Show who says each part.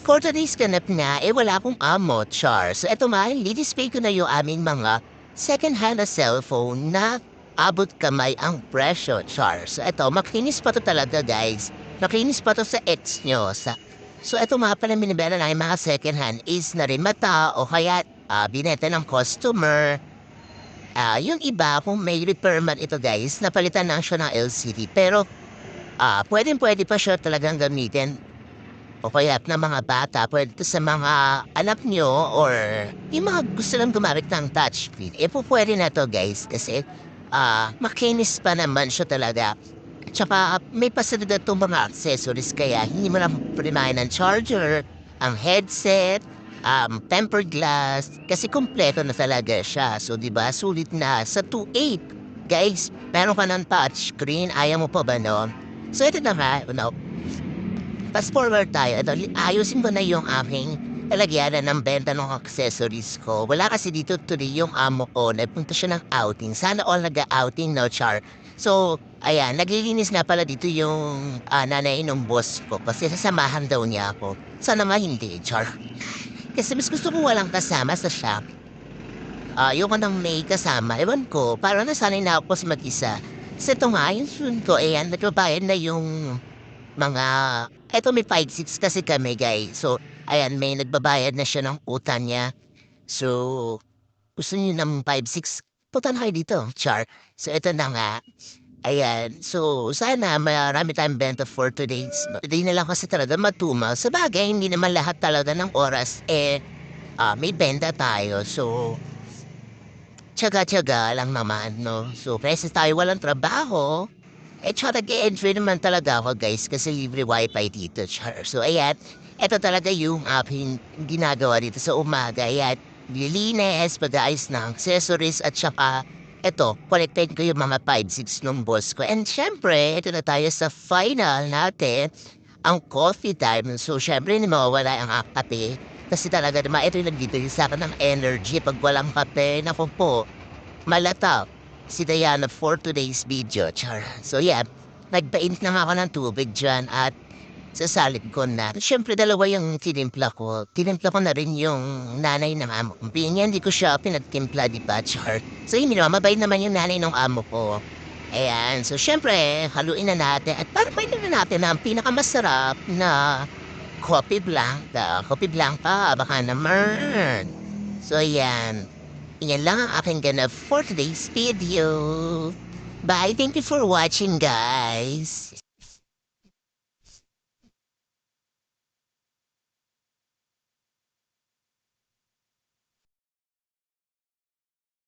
Speaker 1: For today's ganap na, wala akong amo, Char. So eto man, lidisplay ko na yung aming mga second-hand na cellphone na abot kamay ang presyo, Char. So eto, makinis pa to talaga, guys. Makinis pa to sa ex nyo. So eto mga pala binibenta na yung mga second-hand is na rin mata o kaya binenta ng customer. Yung iba, kung may repairman ito, guys, napalitan na siya ng LCD. Pero pwedeng-pwede pa siya talagang gamitin o kaya ng mga bata, pwede to sa mga anak nyo or yung mga gusto lang gumamit ng touchscreen. Pwede na to, guys, kasi makinis pa naman siya talaga. Tsaka may pasalida itong mga accessories kaya hindi mo lang primahin ng charger, ang headset, tempered glass, kasi kumpleto na talaga siya. So, di ba, sulit na sa 2.8. Guys, meron ka ng touchscreen, ayaw mo pa ba, no? So, ito na nga, no, fast forward tayo. Ito, ayusin ko na yung aking lalagyanan ng benta ng accessories ko. Wala kasi dito tuloy yung amo ko. Nagpunta siya ng outing. Sana all nag-outing, no, Char? So, ayan, naglilinis na pala dito yung nanay ng boss ko kasi sasamahan daw niya ako. Sana nga hindi, Char. Kasi mas gusto ko walang kasama sa shop. Ayoko nang may kasama. Ewan ko, parang nasanay na ako sa mag-isa. Kasi ito nga, yung sun ko, ayan, nagbabayad na yung mga eto may 5-6 kasi kami, guys. So, ayan, may nagbabayad na siya ng utang niya. So, gusto niyo ng 5-6, punta na kayo dito, Char. So, eto na nga. Ayan. So, sana marami tayong benta for today's. Today na lang kasi talaga matumal. Sabagay, hindi naman lahat talaga ng oras, may benta tayo. So, tiyaga-tiyaga lang naman, no? So, kasi tayo walang trabaho, tsaka nag-e-enjoy naman talaga ako, guys, kasi libre wifi dito, Char. So, ayan, eto talaga yung aking ginagawa dito sa umaga. Ayan, nililinis, pag-aayos ng accessories, at saka, eto, collected ko yung mga 5-6 ng boss ko. And syempre, eto na tayo sa final natin, ang coffee time. So, syempre, hindi mawawala ang kape. Kasi talaga naman, ito yung nagbibigay sa akin ng energy. Pag walang kape, naku po, malatap si Diana for today's video, Char. So yeah, nagpainit na nga ako ng tubig dyan at sasalid ko na. Siyempre, dalawa yung tinimpla ko. Tinimpla ko na rin yung nanay ng amo ko. Pinya, hindi ko siya pinagtimpla, di ba, Char? So yun, mabait naman yung nanay ng amo ko. Ayan, so syempre, haluin na natin. At para pwede na natin ang pinakamasarap na coffee blanca. Coffee blanca, baka naman. So ayan, yan lang ang aking ganap for today's video. Bye. Thank you for watching, guys.